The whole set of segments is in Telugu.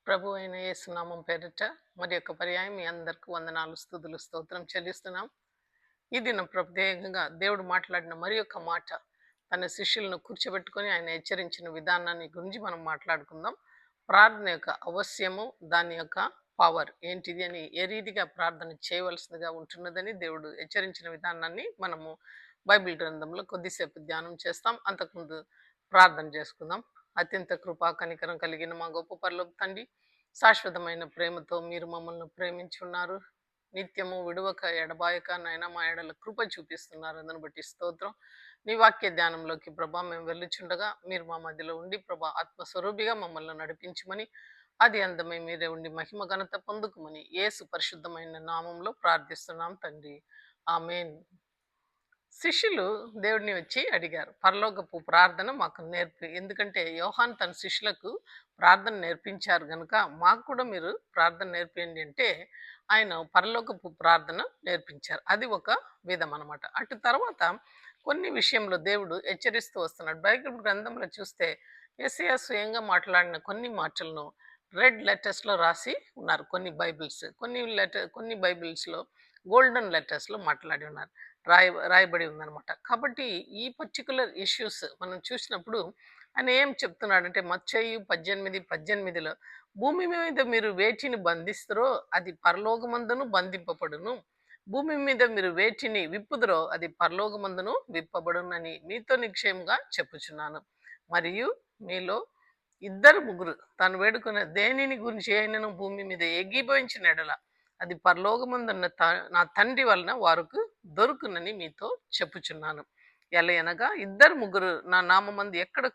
ప్రభు అయిన యేసునామం పేరిట మరి యొక్క పర్యాయం మీ అందరికి వందనాలు స్తుతులు స్తోత్రం చెల్లిస్తున్నాం. ఈ దినం ప్రత్యేకంగా దేవుడు మాట్లాడిన మరి యొక్క మాట తన శిష్యులను కూర్చోబెట్టుకొని ఆయన హెచ్చరించిన విధానాన్ని గురించి మనం మాట్లాడుకుందాం. ప్రార్థన యొక్క అవశ్యము, దాని యొక్క పవర్ ఏంటిది అని, ఏ రీతిగా ప్రార్థన చేయవలసిందిగా ఉంటున్నదని దేవుడు హెచ్చరించిన విధానాన్ని మనము బైబిల్ గ్రంథంలో కొద్దిసేపు ధ్యానం చేస్తాం. అంతకుముందు ప్రార్థన చేసుకుందాం. అత్యంత కృపా కనికరం కలిగిన మా గొప్ప పరలోక తండ్రి, శాశ్వతమైన ప్రేమతో మీరు మమ్మల్ని ప్రేమించున్నారు. నిత్యము విడువక ఎడబాయక నాయన మా ఎడల కృప చూపిస్తున్నారు. అందుని బట్టి స్తోత్రం. నీ వాక్య ధ్యానంలోకి ప్రభా మేము వెళ్ళుచుండగా మీరు మా మధ్యలో ఉండి ప్రభా ఆత్మస్వరూపిగా మమ్మల్ని నడిపించమని, అది అందమై మీరే ఉండి మహిమ ఘనత పొందుకుమని యేసు పరిశుద్ధమైన నామంలో ప్రార్థిస్తున్నాం తండ్రి. ఆమేన్. శిష్యులు దేవుడిని వచ్చి అడిగారు, పరలోకపు ప్రార్థన మాకు నేర్పి, ఎందుకంటే యోహాన్ తన శిష్యులకు ప్రార్థన నేర్పించారు గనుక మాకు కూడా మీరు ప్రార్థన నేర్పియండి అంటే ఆయన పరలోకపు ప్రార్థన నేర్పించారు. అది ఒక విధం అనమాట. అటు తర్వాత కొన్ని విషయంలో దేవుడు హెచ్చరిస్తూ వస్తున్నాడు. బైబిల్ గ్రంథంలో చూస్తే యెషయా స్వయంగా మాట్లాడిన కొన్ని మాటలను రెడ్ లెటర్స్లో రాసి ఉన్నారు. కొన్ని బైబిల్స్లో గోల్డెన్ లెటర్స్లో మాట్లాడి ఉన్నారు, రాయబడి ఉందన్నమాట. కాబట్టి ఈ పర్టికులర్ ఇష్యూస్ మనం చూసినప్పుడు ఆయన ఏం చెప్తున్నాడంటే మత్తయి 18:18లో భూమి మీద మీరు వేటిని బంధిస్తారో అది పరలోకమందును బంధింపబడును, భూమి మీద మీరు వేటిని విప్పుదురో అది పరలోకమందును విప్పబడునని మీతో నిశ్చయంగా చెప్పుచున్నాను. మరియు మీలో ఇద్దరు ముగ్గురు తాను వేడుకున్న దేనిని గురించి అయినను భూమి మీద ఏకీభవించిన ఎడల అది పరలోకమందున్న నా తండ్రి వలన వారికి దొరుకునని మీతో చెప్పుచున్నాను. ఎలయనగా ఇద్దరు ముగ్గురు నా నామమందు ఎక్కడ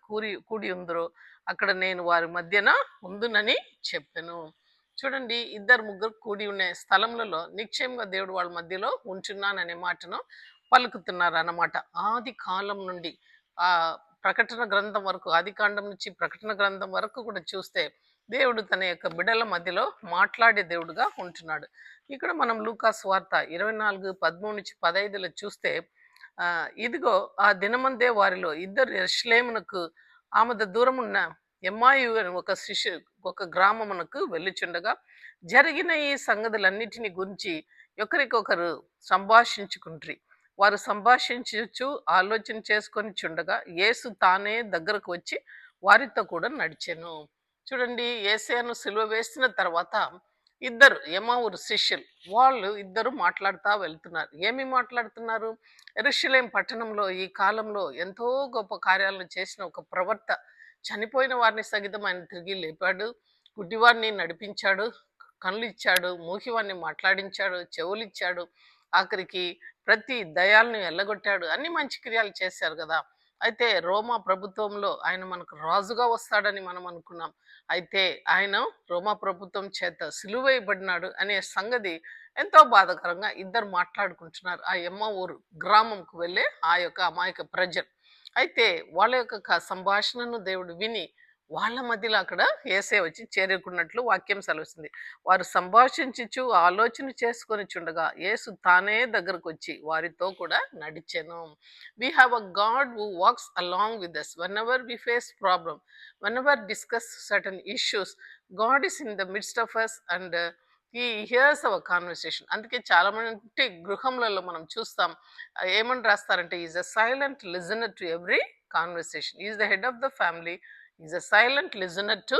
కూడి ఉందరో అక్కడ నేను వారి మధ్యన ఉందునని చెప్పాను. చూడండి, ఇద్దరు ముగ్గురు కూడి ఉన్న స్థలములలో నిశ్చయంగా దేవుడు వాళ్ళ మధ్యలో ఉంచున్నాననే మాటను పలుకుతున్నారు అన్నమాట. ఆది కాలం నుండి ఆ ప్రకటన గ్రంథం వరకు, ఆది కాండం నుంచి ప్రకటన గ్రంథం వరకు కూడా చూస్తే దేవుడు తన యొక్క బిడ్డల మధ్యలో మాట్లాడే దేవుడుగా ఉంటున్నాడు. ఇక్కడ మనం లూకాసు వార్త 24:13-15లో చూస్తే ఇదిగో ఆ దినమందే వారిలో ఇద్దరు యెరూషలేమునకు ఆమద దూరం ఉన్న ఎమ్మాయు అని ఒక గ్రామమునకు వెళ్ళుచుండగా జరిగిన ఈ సంగతులన్నిటిని గురించి ఒకరికొకరు సంభాషించుకుంట్రి. వారు సంభాషించు ఆలోచన చేసుకొని చుండగా యేసు తానే దగ్గరకు వచ్చి వారితో కూడా నడిచెను. చూడండి, యేసయ్యను సిలువ వేసిన తర్వాత ఇద్దరు ఎమ్మావూరు శిష్యులు వాళ్ళు ఇద్దరు మాట్లాడుతూ వెళ్తున్నారు. ఏమి మాట్లాడుతున్నారు? యెరూషలేం పట్టణంలో ఈ కాలంలో ఎంతో గొప్ప కార్యాలను చేసిన ఒక ప్రవక్త, చనిపోయిన వారిని సగితం ఆయన తిరిగి లేపాడు, గుడ్డివారిని నడిపించాడు, కళ్ళు ఇచ్చాడు, మూకివారిని మాట్లాడించాడు, చెవులు ఇచ్చాడు, ఆఖరికి ప్రతి దయాలను ఎల్లగొట్టాడు, అన్ని మంచి క్రియలు చేశారు కదా. అయితే రోమా ప్రభుత్వంలో ఆయన మనకు రాజుగా వస్తాడని మనం అనుకున్నాం. అయితే ఆయన రోమా ప్రభుత్వం చేత సిలువేయబడినాడు అనే సంగతి ఎంతో బాధాకరంగా ఇద్దరు మాట్లాడుకుంటున్నారు ఆ ఎమ్మావూరు గ్రామంకు వెళ్ళే ఆ యొక్క అమాయక ప్రజలు. అయితే వాళ్ళ యొక్క సంభాషణను దేవుడు విని వాళ్ళ మధ్యలో అక్కడ యేసే వచ్చి చేరుకున్నట్లు వాక్యం సెలవుస్తుంది. వారు సంభాషించుచు ఆలోచన చేసుకొని చుండగా యేసు తానే దగ్గరకు వచ్చి వారితో కూడా నడిచెను. We have a God who walks along with us whenever we face problem, whenever discuss certain issues. God is in the midst of us and he hears our conversation. అందుకే చాలా మంది గృహంలలో మనం చూస్తాం, ఏమని రాస్తారంటే is a silent listener to every conversation, is the head of the family, is a silent listener to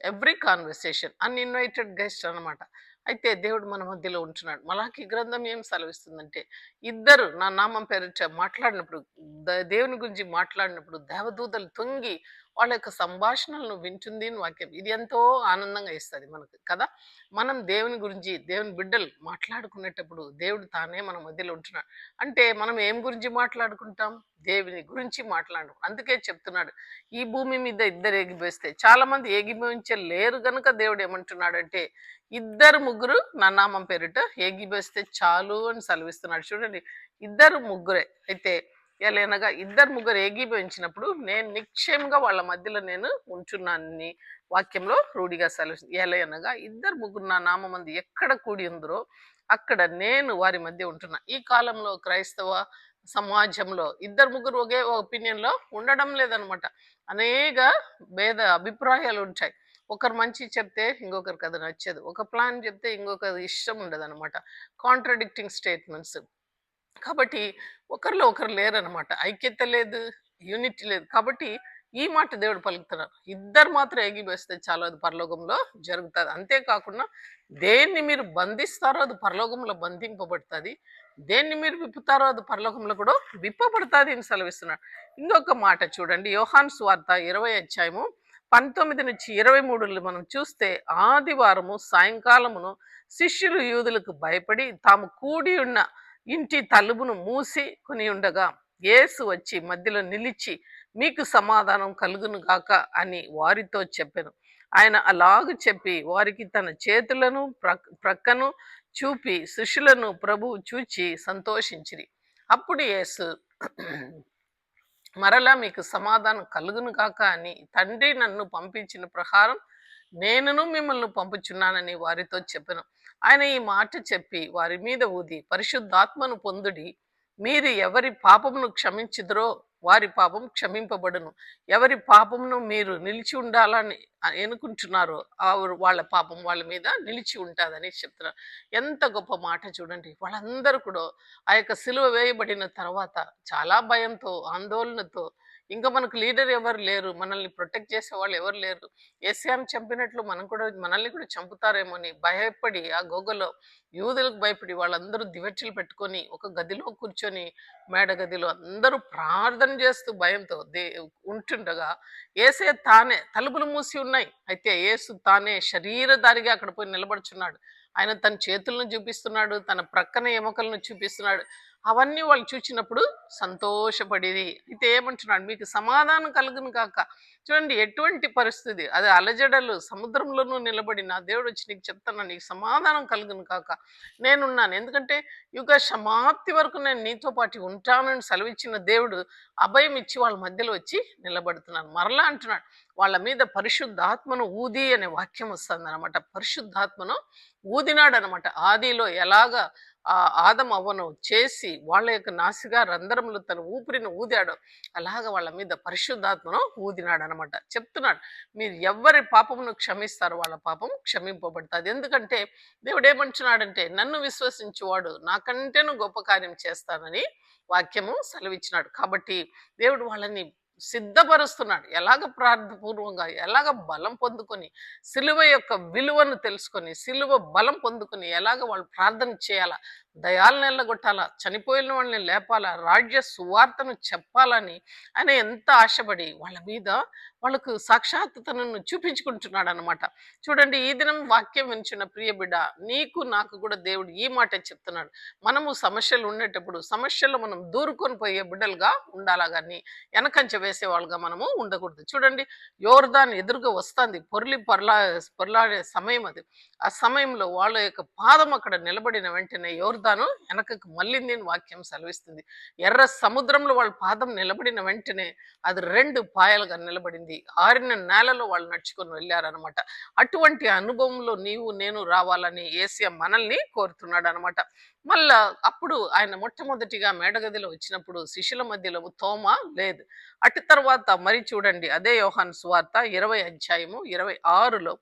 every conversation, uninvited guest అనమాట. అయితే దేవుడు మన మధ్యలో ఉంటున్నాడు. మలాకి గ్రంథం ఏం సెలవిస్తుందంటే ఇద్దరు నా నామం పేరిట మాట్లాడినప్పుడు, దేవుని గురించి మాట్లాడినప్పుడు దేవదూతలు తొంగి వాళ్ళ యొక్క సంభాషణలను వింటుంది అని వాక్యం. ఇది ఎంతో ఆనందంగా ఇస్తుంది మనకు కదా. మనం దేవుని గురించి, దేవుని బిడ్డలు మాట్లాడుకునేటప్పుడు దేవుడు తానే మన మధ్యలో ఉంటున్నాడు. అంటే మనం ఏం గురించి మాట్లాడుకుంటాం? దేవుని గురించి మాట్లాడు. అందుకే చెప్తున్నాడు, ఈ భూమి మీద ఇద్దరు ఏగిపోయిస్తే, చాలా మంది ఏగిపోయించలేరు గనుక దేవుడు ఏమంటున్నాడంటే ఇద్దరు ముగ్గురు నా నామం పేరిట ఏగిపోయిస్తే చాలు అని సెలవిస్తున్నాడు. చూడండి, ఇద్దరు ముగ్గురే. అయితే ఎలానగా ఇద్దరు ముగ్గురు ఏకీభవించినప్పుడు నేను నిశ్చయంగా వాళ్ళ మధ్యలో నేను ఉంటున్నానని వాక్యంలో రూఢిగా సెలవు. ఎలానగా ఇద్దరు ముగ్గురు నా నామందు ఎక్కడ కూడి ఉందరో అక్కడ నేను వారి మధ్య ఉంటున్నా. ఈ కాలంలో క్రైస్తవ సమాజంలో ఇద్దరు ముగ్గురు ఒకే ఒపీనియన్లో ఉండడం లేదనమాట. అనేక భేద అభిప్రాయాలు ఉంటాయి. ఒకరు మంచి చెప్తే ఇంకొకరికి అది నచ్చదు. ఒక ప్లాన్ చెప్తే ఇంకొకరి ఇష్టం ఉండదనమాట. Contradicting statements. కాబట్టి ఒకరిలో ఒకరు లేరనమాట. ఐక్యత లేదు, యూనిటీ లేదు. కాబట్టి ఈ మాట దేవుడు పలుకుతున్నారు. ఇద్దరు మాత్రం ఏకీభవిస్తే చాలు అది పరలోకంలో జరుగుతది. అంతే కాకుండా దేన్ని మీరు బంధిస్తారో అది పరలోకంలో బంధింపబడుతది. దేన్ని మీరు విప్పుతారో అది పరలోకంలో కూడా విప్పబడుతది అని సెలవిస్తున్నాడు. ఇంకొక మాట చూడండి. యోహాను సువార్త 20 అధ్యాయము 19-23 మనం చూస్తే ఆదివారము సాయంకాలమును శిష్యులు యూదులకు భయపడి తాము కూడి ఉన్న ఇంటి తలుపును మూసి కొని ఉండగా యేసు వచ్చి మధ్యలో నిలిచి మీకు సమాధానం కలుగును గాక అని వారితో చెప్పెను. ఆయన అలాగు చెప్పి వారికి తన చేతులను ప్రక్కను చూపి శిష్యులను ప్రభువు చూచి సంతోషించిరి. అప్పుడు యేసు మరలా మీకు సమాధానం కలుగును కాక అని తండ్రి నన్ను పంపించిన ప్రకారం నేనును మిమ్మల్ని పంపుచున్నానని వారితో చెప్పెను. ఆయన ఈ మాట చెప్పి వారి మీద ఊది పరిశుద్ధాత్మను పొందుడి. మీరు ఎవరి పాపమును క్షమించుదురో వారి పాపం క్షమింపబడును. ఎవరి పాపమును మీరు నిలిచి ఉండాలని ఎన్నుకుంటున్నారో వాళ్ళ పాపం వాళ్ళ మీద నిలిచి ఉంటుందని చెప్తున్నారు. ఎంత గొప్ప మాట చూడండి. వాళ్ళందరూ కూడా ఆ యొక్క సిలువ వేయబడిన తర్వాత చాలా భయంతో ఆందోళనతో ఇంకా మనకు లీడర్ ఎవరు లేరు, మనల్ని ప్రొటెక్ట్ చేసే వాళ్ళు ఎవరు లేరు, ఏసియాను చంపినట్లు మనల్ని కూడా చంపుతారేమో అని భయపడి ఆ గోగలో యూదులకు భయపడి వాళ్ళందరూ దివెచ్చలు పెట్టుకొని ఒక గదిలో కూర్చొని మేడ గదిలో అందరూ ప్రార్థన చేస్తూ భయంతో ఉంటుండగా ఏసే తానే తలుపులు మూసి ఉన్నాయి. అయితే యేసు తానే శరీరధారిగా అక్కడ పోయి నిలబడుచున్నాడు. ఆయన తన చేతులను చూపిస్తున్నాడు, తన ప్రక్కన ఎముకలను చూపిస్తున్నాడు. అవన్నీ వాళ్ళు చూచినప్పుడు సంతోషపడేది. అయితే ఏమంటున్నాడు, మీకు సమాధానం కలుగును కాక. చూడండి ఎటువంటి పరిస్థితి అది, అలజడలు సముద్రంలోనూ నిలబడిన దేవుడు వచ్చి నీకు చెప్తాను, నీకు సమాధానం కలుగును కాక నేనున్నాను. ఎందుకంటే యుగ సమాప్తి వరకు నేను నీతో పాటు ఉంటానని సెలవిచ్చిన దేవుడు అభయం ఇచ్చి వాళ్ళ మధ్యలో వచ్చి నిలబడుతున్నాను. మరలా అంటున్నాడు, వాళ్ళ మీద పరిశుద్ధాత్మను ఊది అనే వాక్యం వస్తుంది అనమాట. పరిశుద్ధాత్మను ఊదినాడు అనమాట. ఆదిలో ఎలాగా ఆ ఆదము అవ్వను చేసి వాళ్ళ యొక్క నాసిగా రంధ్రములు తన ఊపిరిని ఊదాడు, అలాగ వాళ్ళ మీద పరిశుద్ధాత్మను ఊదినాడు అనమాట. చెప్తున్నాడు, మీరు ఎవరి పాపమును క్షమిస్తారో వాళ్ళ పాపం క్షమింపబడుతుంది. ఎందుకంటే దేవుడు ఏమంటున్నాడంటే, నన్ను విశ్వసించువాడు నాకంటేను గొప్ప కార్యం చేస్తానని వాక్యము సెలవిచ్చినాడు. కాబట్టి దేవుడు వాళ్ళని సిద్ధపరుస్తున్నాడు. ఎలాగ ప్రార్థపూర్వంగా ఎలాగ బలం పొందుకొని సిలువ యొక్క విలువను తెలుసుకొని సిలువ బలం పొందుకొని ఎలాగ వాళ్ళు ప్రార్థన చేయాలా, దయాలను ఎల్లగొట్టాలా, చనిపోయిన వాళ్ళని లేపాలా, రాజ్య సువార్తను చెప్పాలని ఆయన ఎంత ఆశపడి వాళ్ళ మీద వాళ్ళకు సాక్షాత్ తనను చూపించుకుంటున్నాడు అనమాట. చూడండి, ఈ దినం వాక్యం వినిచిన ప్రియ బిడ్డ, నీకు నాకు కూడా దేవుడు ఈ మాట చెప్తున్నాడు. మనము సమస్యలు ఉండేటప్పుడు సమస్యలు మనం దూరుకొని పోయే బిడ్డలుగా ఉండాలా కానీ వెనకంచె వేసేవాళ్ళుగా మనము ఉండకూడదు. చూడండి, యోర్దాన్ ఎదురుగా వస్తుంది, పొరలాడే సమయం అది. ఆ సమయంలో వాళ్ళ యొక్క పాదం అక్కడ నిలబడిన వెంటనే యోర్దాను వెనకకు మళ్ళింది వాక్యం సెలవిస్తుంది. ఎర్ర సముద్రంలో వాళ్ళ పాదం నిలబడిన వెంటనే అది 2 పాయలుగా నిలబడింది. ఆరిన నేలలో వాళ్ళు నడుచుకొని వెళ్ళారనమాట. అటువంటి అనుభవంలో నీవు నేను రావాలని యేసయ్య మనల్ని కోరుతున్నాడు అనమాట. మళ్ళా అప్పుడు ఆయన మొట్టమొదటిగా మేడగదిలో వచ్చినప్పుడు శిష్యుల మధ్యలో తోమా లేదు. అటు తర్వాత మరి చూడండి, అదే యోహాను సువార్త 20 అధ్యాయము 26లో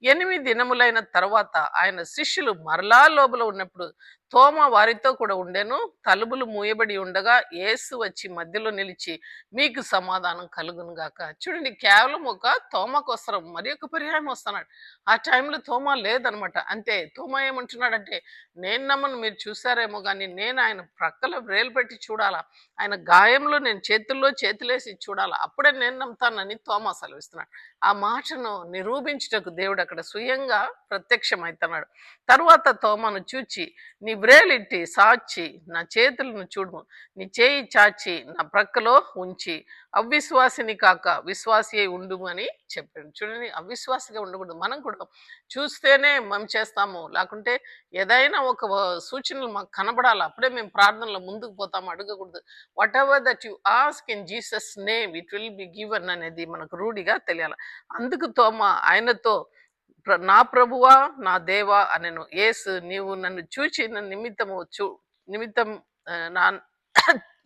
8 దినములైన తర్వాత ఆయన శిష్యులు మరలా లోపల ఉన్నప్పుడు తోమా వారితో కూడా ఉండెను. తలుపులు మూయబడి ఉండగా యేసు వచ్చి మధ్యలో నిలిచి మీకు సమాధానం కలుగును గాక. చూడండి, కేవలం ఒక తోమాకు వస్తారు, మరి ఒక పర్యాయం వస్తున్నాడు. ఆ టైంలో తోమా లేదనమాట. అంతే, తోమా ఏమంటున్నాడంటే, నేను నమ్మను, మీరు చూసారేమో కానీ నేను ఆయన ప్రక్కలో వ్రేలు పెట్టి చూడాలా, ఆయన గాయంలో నేను చేతుల్లో చేతులేసి చూడాలా, అప్పుడే నేను నమ్ముతానని తోమా సెలవిస్తున్నాడు. ఆ మాటను నిరూపించుటకు దేవుడు అక్కడ స్వయంగా ప్రత్యక్షమవుతున్నాడు. తరువాత తోమాను చూచి, నీ వ్రేలిట్టి సాచి నా చేతులను చూడు, నీ చేయి చాచి నా ప్రక్కలో ఉంచి అవిశ్వాసిని కాక విశ్వాసి అయి ఉండు అని చెప్పాడు. చూడండి, అవిశ్వాసిగా ఉండకూడదు. మనం కూడా చూస్తేనే మనం చేస్తాము, లేకుంటే ఏదైనా ఒక సూచనలు మాకు కనబడాలి, అప్పుడే మేము ప్రార్థనలో ముందుకు పోతాము, అడగకూడదు. What ever that you ask in Jesus name it will be given అనేది మనకు రూఢిగా తెలియాలి. అందుకు తోమా ఆయనతో, నా ప్రభువా నా దేవా అనెను. యేసు, నీవు నన్ను చూచి నిమిత్తం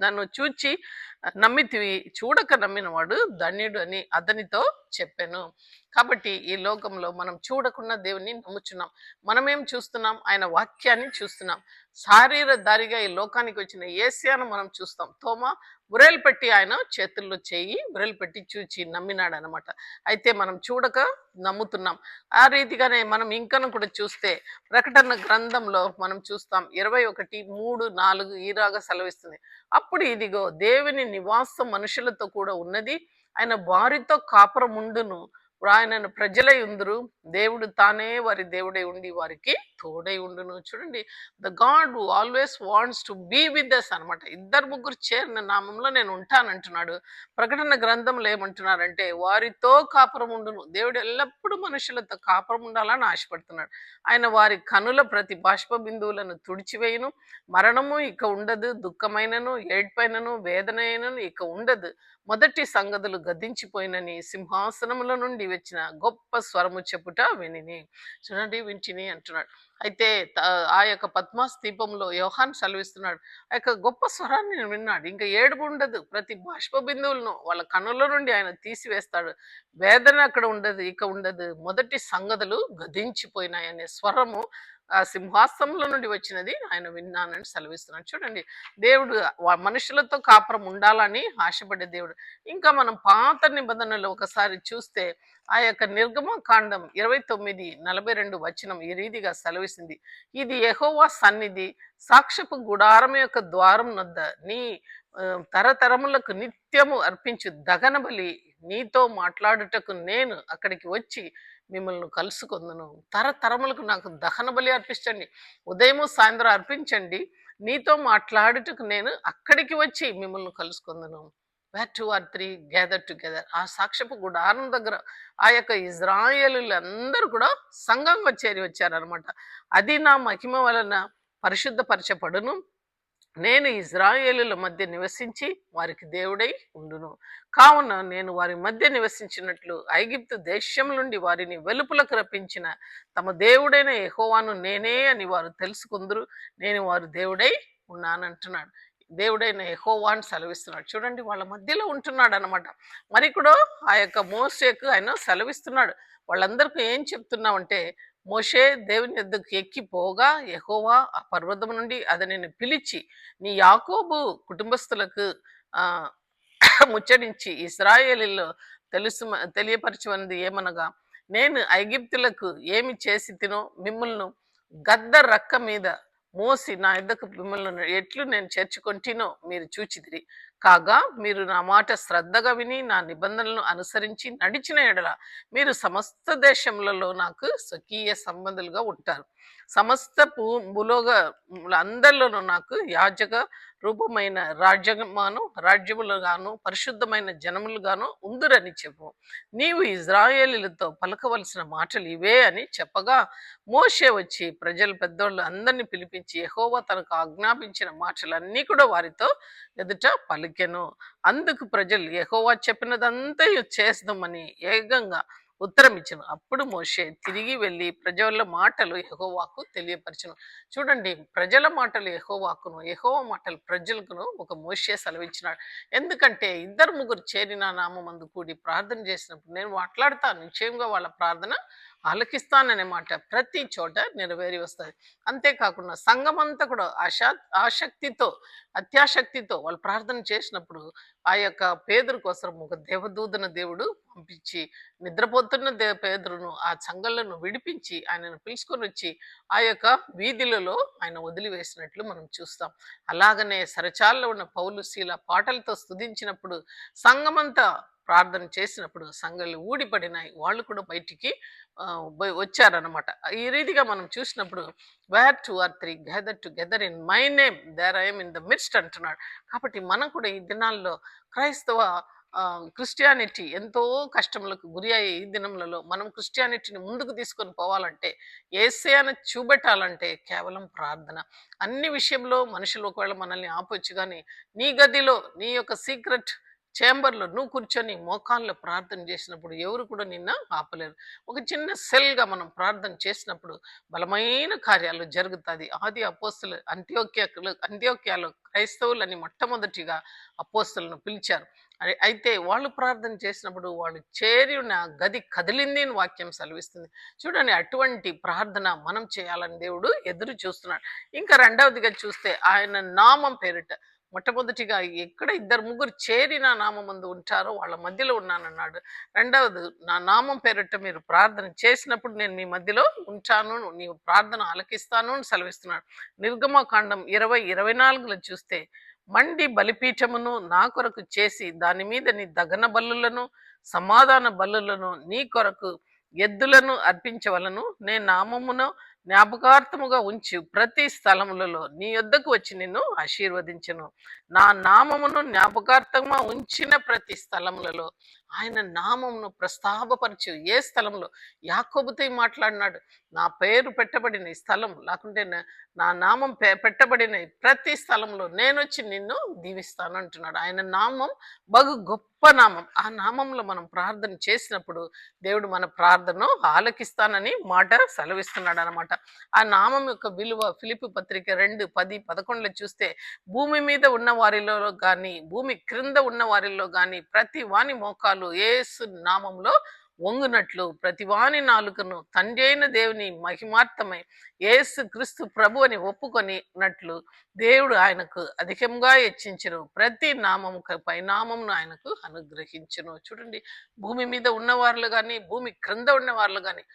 నా నన్ను చూచి నమ్మితివి, చూడక నమ్మినవాడు ధన్యుడు అని అతనితో చెప్పాను. కాబట్టి ఈ లోకంలో మనం చూడకుండా దేవుని నమ్ముచున్నాం. మనమేం చూస్తున్నాం? ఆయన వాక్యాన్ని చూస్తున్నాం. శారీరధారిగా ఈ లోకానికి వచ్చిన యేసయ్యను మనం చూస్తాం. తోమా వ్రేలు పెట్టి ఆయన చేతుల్లో చేయి వ్రేలు పెట్టి చూచి నమ్మినాడు అనమాట. అయితే మనం చూడక నమ్ముతున్నాం. ఆ రీతిగానే మనం ఇంకను కూడా చూస్తే ప్రకటన గ్రంథంలో మనం చూస్తాం 21:3-4 ఈరాగా సెలవిస్తుంది. అప్పుడు ఇదిగో దేవుని నివాసం మనుషులతో కూడా ఉన్నది, ఆయన వారితో కాపురం ఉండును, ఆయనను ప్రజలై ఉందురు, దేవుడు తానే వారి దేవుడై ఉండి వారికి తోడై ఉండును. చూడండి, the God who always wants to be with us అనమాట. ఇద్దరు ముగ్గురు చేరిన నామంలో నేను ఉంటానంటున్నాడు. ప్రకటన గ్రంథంలో ఏమంటున్నారంటే వారితో కాపురం ఉండును. దేవుడు ఎల్లప్పుడూ మనుషులతో కాపురం ఉండాలని ఆశపడుతున్నాడు. ఆయన వారి కనుల ప్రతి బాష్ప బిందువులను తుడిచివేయును, మరణము ఇక ఉండదు, దుఃఖమైనను ఏడ్పైనను వేదనైనను ఇక ఉండదు, మొదటి సంగతులు గద్దించిపోయినని సింహాసనముల నుండి వచ్చిన గొప్ప స్వరము చెప్పుట వినిని. చూడండి, వింటిని అంటున్నాడు. అయితే ఆ యొక్క పద్మాస్ దీపంలో యోహాన్ సెలవిస్తున్నాడు, ఆ యొక్క గొప్ప స్వరాన్ని నేను విన్నాడు. ఇంకా ఏడుపు ఉండదు, ప్రతి బాష్ప బిందువులను వాళ్ళ కన్నుల నుండి ఆయన తీసివేస్తాడు, వేదన అక్కడ ఉండదు, ఇక ఉండదు, మొదటి సంగతులు గదించిపోయినాయి అనే స్వరము ఆ సింహాసనంలో నుండి వచ్చినది ఆయన విన్నానని సెలవిస్తున్నాడు. చూడండి, దేవుడు మనుషులతో కాపురం ఉండాలని ఆశపడే దేవుడు. ఇంకా మనం పాత నిబంధనలు ఒకసారి చూస్తే ఆ యొక్క నిర్గమకాండం 29:42 ఈ రీతిగా సెలవిస్తుంది, ఇది యెహోవా సన్నిధి, సాక్ష్యపు గుడారం యొక్క ద్వారం వద్ద నీ తరతరములకు నిత్యము అర్పించు దహన బలి నీతో మాట్లాడుటకు నేను అక్కడికి వచ్చి మిమ్మల్ని కలుసుకుందును. తరతరములకు నాకు దహన బలి అర్పించండి, ఉదయము సాయంత్రం అర్పించండి, నీతో మాట్లాడుటకు నేను అక్కడికి వచ్చి మిమ్మల్ని కలుసుకుందును. Where 2 or 3 gather together. ఆ సాక్ష్యపు గుడారం దగ్గర ఆ యొక్క ఇజ్రాయేలీలందరూ కూడా సంఘంగా చేరి వచ్చారనమాట. అది నా మహిమ వలన పరిశుద్ధపరచబడును, నేను ఇజ్రాయేలుల మధ్య నివసించి వారికి దేవుడై ఉండును, కావున నేను వారి మధ్య నివసించినట్లు ఐగిప్తు దేశం నుండి వారిని వెలుపులకు రప్పించిన తమ దేవుడైన యెహోవాను నేనే అని వారు తెలుసుకుందరు, నేను వారి దేవుడై ఉన్నానంటున్నాడు. దేవుడైన యెహోవా అని సెలవిస్తున్నాడు. చూడండి, వాళ్ళ మధ్యలో ఉంటున్నాడు అనమాట. మరి కూడా ఆ యొక్క మోషేకు ఆయన సెలవిస్తున్నాడు. వాళ్ళందరికీ ఏం చెప్తున్నామంటే, మోషే దేవుని యొద్దకు ఎక్కిపోగా యెహోవా ఆ పర్వతం నుండి అతనిని పిలిచి నీ యాకోబు కుటుంబస్తులకు ఆ ముచ్చరించి ఇశ్రాయేలీలో తెలియపరచమన్నది ఏమనగా, నేను ఐగిప్తులకు ఏమి చేసి తినో మిమ్మల్ని గద్ద రక్క మీద మోసి నా యొద్దకు మిమ్మల్ని ఎట్లు నేను చేర్చుకొంటినో మీరు చూచితిరి, కాగా మీరు నా మాట శ్రద్ధగా విని నా నిబంధనలను అనుసరించి నడిచిన ఎడల మీరు సమస్త దేశములలో నాకు స్వకీయ సంబంధులుగా ఉంటారు, సమస్త భూలోక అందరిలోనూ నాకు యాజక రూపమైన రాజ్యములుగాను పరిశుద్ధమైన జనములుగాను ఉందురని చెప్పు. నీవు ఇజ్రాయేలీలతో పలకవలసిన మాటలు ఇవే అని చెప్పగా, మోషే వచ్చి ప్రజల పెద్దోళ్ళు అందరినీ పిలిపించి యెహోవా తనకు ఆజ్ఞాపించిన మాటలన్నీ కూడా వారితో ఎదుట పలికెను. అందుకు ప్రజలు యెహోవా చెప్పినదంతా చేద్దామని ఏకంగా ఉత్తరం ఇచ్చను. అప్పుడు మోషే తిరిగి వెళ్ళి ప్రజల మాటలు యెహోవాకు తెలియపరచను. చూడండి, ప్రజల మాటలు యెహోవాకును, యెహోవా మాటలు ప్రజలకును ఒక మోషే సెలవిచ్చినాడు. ఎందుకంటే ఇద్దరు ముగ్గురు చేరిన నామందు కూడి ప్రార్థన చేసినప్పుడు నేను మాట్లాడతాను, నిశ్చయంగా వాళ్ళ ప్రార్థన ఆలకిస్తాననే మాట ప్రతి చోట నెరవేరి వస్తుంది. అంతేకాకుండా సంఘం అంతా కూడా ఆసక్తితో అత్యాసక్తితో వాళ్ళు ప్రార్థన చేసినప్పుడు ఆ యొక్క పేదరు కోసం ఒక దేవదూతను దేవుడు పంపించి నిద్రపోతున్న పేదరును ఆ సంఘాలను విడిపించి ఆయనను పిలుచుకొని వచ్చి ఆ యొక్క వీధులలో ఆయన వదిలివేసినట్లు మనం చూస్తాం. అలాగనే సరచాల్లో ఉన్న పౌలు శీల పాటలతో స్తుతించినప్పుడు సంఘమంతా ప్రార్థన చేసినప్పుడు సంఘాలు ఊడిపడినాయి, వాళ్ళు కూడా బయటికి వచ్చారనమాట. ఈ రీతిగా మనం చూసినప్పుడు where 2 or 3 gather together in my name there I am in the midst అంటున్నాడు. కాబట్టి మనం కూడా ఈ దినాల్లో క్రైస్తవ క్రిస్టియానిటీ ఎంతో కష్టములకు గురి అయ్యే ఈ దినములలో మనం క్రిస్టియానిటీని ముందుకు తీసుకొని పోవాలంటే, యేసయ్యను చూపెట్టాలంటే కేవలం ప్రార్థన. అన్ని విషయంలో మనుషులు ఒకవేళ మనల్ని ఆపొచ్చు, కానీ నీ గదిలో నీ యొక్క సీక్రెట్ చేంబర్లో నువ్వు కూర్చొని మోకాళ్ళలో ప్రార్థన చేసినప్పుడు ఎవరు కూడా నిన్ను ఆపలేరు. ఒక చిన్న సెల్గా మనం ప్రార్థన చేసినప్పుడు బలమైన కార్యాలు జరుగుతుంది. ఆది అపోస్తులు అంత్యోక్యాలో క్రైస్తవులని మొట్టమొదటిగా అపోస్తులను పిలిచారు. అయితే వాళ్ళు ప్రార్థన చేసినప్పుడు వాళ్ళు చేరి ఉన్న గది కదిలింది అని వాక్యం సెలవిస్తుంది. చూడండి, అటువంటి ప్రార్థన మనం చేయాలని దేవుడు ఎదురు చూస్తున్నాడు. ఇంకా రెండవదిగా చూస్తే ఆయన నామం పేరిట మొట్టమొదటిగా ఎక్కడ ఇద్దరు ముగ్గురు చేరి నా నామం ముందు ఉంటారో వాళ్ళ మధ్యలో ఉన్నానన్నాడు. రెండవది, నా నామం పేరిట మీరు ప్రార్థన చేసినప్పుడు నేను మీ మధ్యలో ఉంటాను, నీవు ప్రార్థన ఆలకిస్తాను అని సెలవిస్తున్నాడు. నిర్గమకాండం 20:24 చూస్తే, మండి బలిపీఠమును నా కొరకు చేసి దాని మీద నీ దగన బలులను సమాధాన బలులను నీ కొరకు ఎద్దులను అర్పించవలను. నేను నామమును జ్ఞాపకార్థముగా ఉంచి ప్రతి స్థలములలో నీ యొద్దకు వచ్చి నిన్ను ఆశీర్వదించను. నా నామమును జ్ఞాపకార్థంగా ఉంచిన ప్రతి స్థలములలో ఆయన నామమును ప్రస్తాపపరచు. ఏ స్థలంలో యాకోబుతో మాట్లాడినాడు, నా పేరు పెట్టబడిన ఈ స్థలం, లేకుంటే నా నామం పెట్టబడిన ప్రతి స్థలంలో నేను వచ్చి నిన్ను దీవిస్తాను అంటున్నాడు. ఆయన నామం బహు గొప్ప నామం. ఆ నామంలో మనం ప్రార్థన చేసినప్పుడు దేవుడు మన ప్రార్థనను ఆలకిస్తానని మాట సెలవిస్తున్నాడు అనమాట. ఆ నామం యొక్క విలువ ఫిలిప్పీ పత్రిక 2:10-11 చూస్తే, భూమి మీద ఉన్న వారిలో కానీ భూమి క్రింద ఉన్న వారిలో కానీ ప్రతి వాని మోకాలు యేసు నామంలో వంగునట్లు ప్రతి వాని నాలుకను తండ్రి అయిన దేవుని మహిమార్థమై యేసు క్రీస్తు ప్రభు అని ఒప్పుకొనినట్లు దేవుడు ఆయనకు అధికంగా హెచ్చించును. ప్రతి నామము పై నామమును ఆయనకు అనుగ్రహించును. చూడండి, భూమి మీద ఉన్నవాళ్ళు కానీ భూమి క్రింద ఉన్నవాళ్ళు కానీ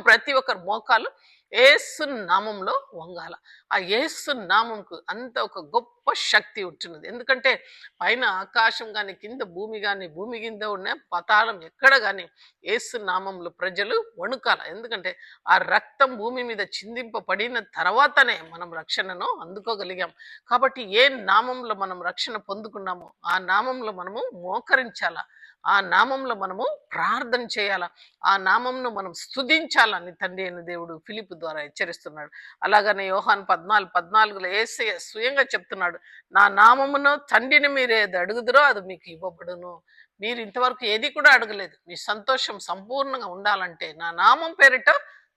ప్రతి ఒక్కరు మోకాలు యేసు నామంలో వంగాల. ఆ యేసు నామంకు అంత ఒక గొప్ప శక్తి ఉంటున్నది. ఎందుకంటే పైన ఆకాశం కానీ కింద భూమి కానీ భూమి కింద ఉన్న పతాళం ఎక్కడ కానీ యేసు నామంలో ప్రజలు వణుకాల. ఎందుకంటే ఆ రక్తం భూమి మీద చిందింపబడిన తర్వాతనే మనం రక్షణను అందుకోగలిగాం. కాబట్టి ఏ నామంలో మనం రక్షణ పొందుకున్నామో ఆ నామంలో మనము మోకరించాలా, ఆ నామంలో మనము ప్రార్థన చేయాలా, ఆ నామంను మనం స్తుతించాలని తండ్రి అయిన దేవుడు ఫిలిప్పు ద్వారా హెచ్చరిస్తున్నాడు. అలాగనే యోహాను 14:14 యేసయ్య స్వయంగా చెప్తున్నాడు, నా నామమును తండ్రిని మీరు ఏది అడుగుదురో అది మీకు ఇవ్వబడును. మీరు ఇంతవరకు ఏది కూడా అడగలేదు. మీ సంతోషం సంపూర్ణంగా ఉండాలంటే నా నామం పేరిట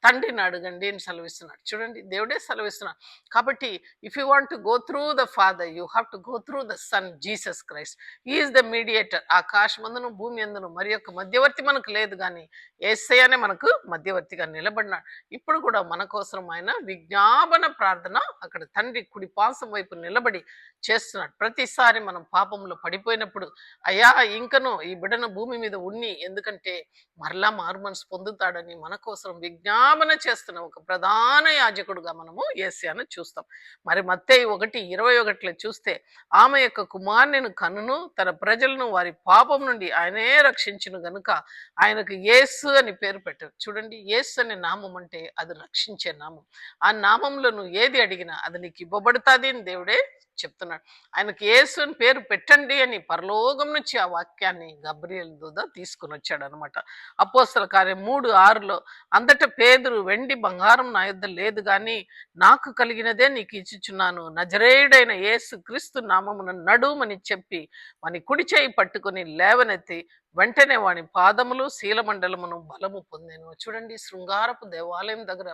తండ్రిని అడగండి అని సెలవిస్తున్నాడు. చూడండి, దేవుడే సెలవిస్తున్నాడు. కాబట్టి if you want to go through the father you have to go through the son Jesus Christ. Is the mediator. ఆకాశమందును భూమి అందును మరి యొక్క మధ్యవర్తి మనకు లేదు, కానీ యేసయ్యనే మనకు మధ్యవర్తిగా నిలబడినాడు. ఇప్పుడు కూడా మన కోసం ఆయన విజ్ఞాపన ప్రార్థన అక్కడ తండ్రి కుడి పాసం వైపు నిలబడి చేస్తున్నాడు. ప్రతిసారి మనం పాపంలో పడిపోయినప్పుడు, అయ్యా ఇంకను ఈ బిడ్డను భూమి మీద ఉన్ని, ఎందుకంటే మరలా మారుమనసు పొందుతాడని మన కోసం విజ్ఞాపన చేస్తున్న ఒక ప్రధాన యాజకుడుగా మనము యేసయ్యను చూస్తాం. మరి మత్తయి 1:21 చూస్తే, ఆమె యొక్క కుమారుని కనును తన ప్రజలను వారి పాపం నుండి ఆయనే రక్షించును గనుక ఆయనకు యేసు అని పేరు పెట్టారు. చూడండి, యేసు అనే నామం అంటే అది రక్షించే నామం. ఆ నామంలో నువ్వు ఏది అడిగినా అది నీకు ఇవ్వబడుతుంది అని దేవుడే చెప్తున్నాడు. ఆయనకు యేసు అని పేరు పెట్టండి అని పరలోకం నుంచి ఆ వాక్యాన్ని గబ్రియల్ దూత తీసుకుని వచ్చాడు అనమాట. అపోస్తల కార్యం 3:6 అంతటా పేతురు, వెండి బంగారం నా యొద్ద లేదు, కానీ నాకు కలిగినదే నీకు ఇచ్చుచున్నాను. నజరేయుడైన యేసు క్రీస్తు నామమున నడుమని చెప్పి వాని కుడి చేయి పట్టుకుని లేవనెత్తి వెంటనే వాని పాదములు శీలమండలమును బలము పొందాను. చూడండి, శృంగారపు దేవాలయం దగ్గర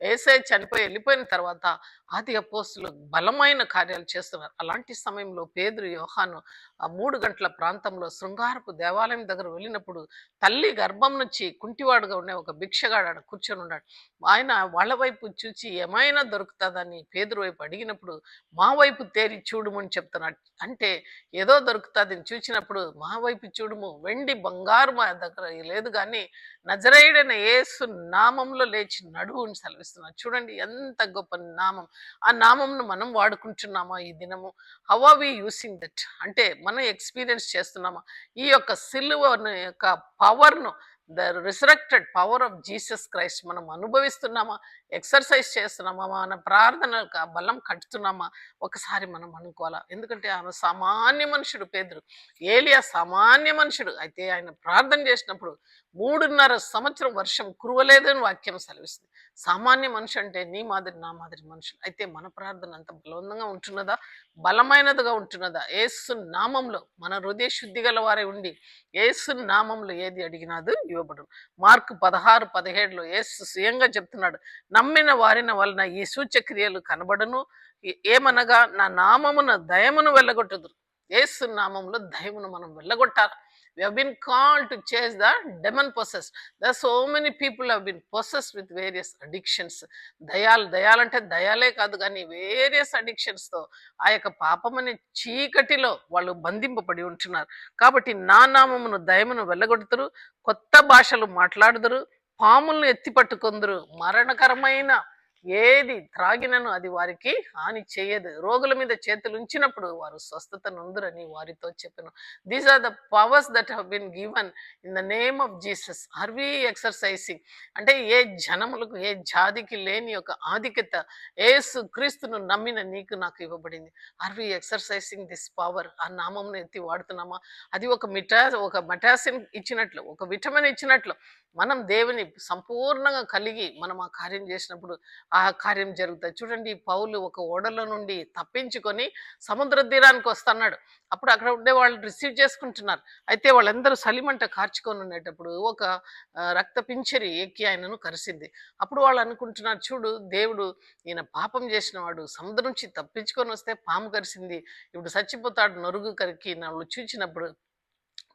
యేసయ్య చనిపోయి వెళ్ళిపోయిన తర్వాత ఆది అపోస్తులు బలమైన కార్యాలు చేస్తున్నారు. అలాంటి సమయంలో పేతురు, యోహాను ఆ 3 గంటల ప్రాంతంలో శృంగారపు దేవాలయం దగ్గర వెళ్ళినప్పుడు తల్లి గర్భం నుంచి కుంటివాడుగా ఉండే ఒక భిక్షగాడు ఆడ కూర్చొని ఉన్నాడు. ఆయన వాళ్ళ వైపు చూచి ఏమైనా దొరుకుతుందని పేతురు వైపు అడిగినప్పుడు, మా వైపు తేరి చూడుము అని చెప్తున్నాడు. అంటే ఏదో దొరుకుతుందని చూచినప్పుడు మా వైపు చూడుము, వెండి బంగారు మా దగ్గర లేదు, కానీ నజరేయుడైన యేసు నామంలో లేచి నడువు అని సెలవిస్తున్నాడు. చూడండి, ఎంత గొప్ప నామం. ఆ నామంను మనం వాడుకుంటున్నామా ఈ దినము? How are we using that? అంటే మనం ఎక్స్పీరియన్స్ చేస్తున్నామా ఈ యొక్క సిలువ యొక్క పవర్ను, the resurrected power of Jesus Christ మనం అనుభవిస్తున్నామా? ఎక్సర్సైజ్ చేస్తున్నామా? మన ప్రార్థన బలం కట్టుతున్నామా? ఒకసారి మనం అనుకోవాలా. ఎందుకంటే ఆమె సామాన్య మనుషుడు పేతురు, ఏలియా సామాన్య మనుషుడు. అయితే ఆయన ప్రార్థన చేసినప్పుడు 3.5 సంవత్సరం వర్షం కురవలేదని వాక్యం సెలవిస్తుంది. సామాన్య మనిషి అంటే నీ మాదిరి నా మాదిరి మనుషులు. అయితే మన ప్రార్థన అంత బలవంతంగా ఉంటున్నదా, బలమైనదిగా ఉంటున్నదా? యేసు నామంలో మన హృదయ శుద్ధి గల వారే ఉండి యేసు నామంలో ఏది అడిగినాదు ఇవ్వబడు. మార్కు 16:17లో యేసు స్వయంగా చెప్తున్నాడు, నమ్మిన వారిన వలన ఈ సూచక్రియలు కనబడను, ఏమనగా నా నామమున దయమును వెళ్ళగొట్టుదురు. యేసు నామంలో దయమును మనం వెళ్ళగొట్టాలి. We have been called to chase the demon possessed. There are so many people have been possessed with various addictions. దయాలంటే దయాలే కాదు కానీ వేరియస్ అడిక్షన్స్ తో ఆ యొక్క పాపమనే చీకటిలో వాళ్ళు బంధింపబడి ఉంటున్నారు. కాబట్టి నా నామమును దయమును వెళ్ళగొడుతురు, కొత్త భాషలు మాట్లాడుదురు, పాములను ఎత్తి పట్టుకొందురు, మరణకరమైన ఏది త్రాగినను అది వారికి హాని చేయదు, రోగుల మీద చేతులు ఉంచినప్పుడు వారు స్వస్థత నొందురని వారితో చెప్పాను. These are the powers that have been given in the name of Jesus. Are we exercising? అంటే ఏ జనములకు ఏ జాతికి లేని ఒక ఆధిక్యత యేసు క్రీస్తును నమ్మిన నీకు నాకు ఇవ్వబడింది. Are we exercising this power? ఆ నామంను ఎత్తి వాడుతున్నామా? అది ఒక మెటాసిన్ ఇచ్చినట్లు, ఒక విటమిన్ ఇచ్చినట్లు మనం దేవుని సంపూర్ణంగా కలిగి మనం ఆ కార్యం చేసినప్పుడు ఆ కార్యం జరుగుతుంది. చూడండి, పౌలు ఒక ఓడలో నుండి తప్పించుకొని సముద్ర తీరానికి వస్తున్నాడు. అప్పుడు అక్కడ ఉండే వాళ్ళు రిసీవ్ చేసుకుంటున్నారు. అయితే వాళ్ళందరూ సలిమంట కార్చుకొని ఉండేటప్పుడు ఒక రక్త పించరి ఎక్కి ఆయనను కరిసింది. అప్పుడు వాళ్ళు అనుకుంటున్నారు, చూడు దేవుడు ఈయన పాపం చేసిన వాడు సముద్రం నుంచి తప్పించుకొని వస్తే పాము కరిసింది, ఇప్పుడు చచ్చిపోతాడు నొరుగు కరికి వాళ్ళు చూచినప్పుడు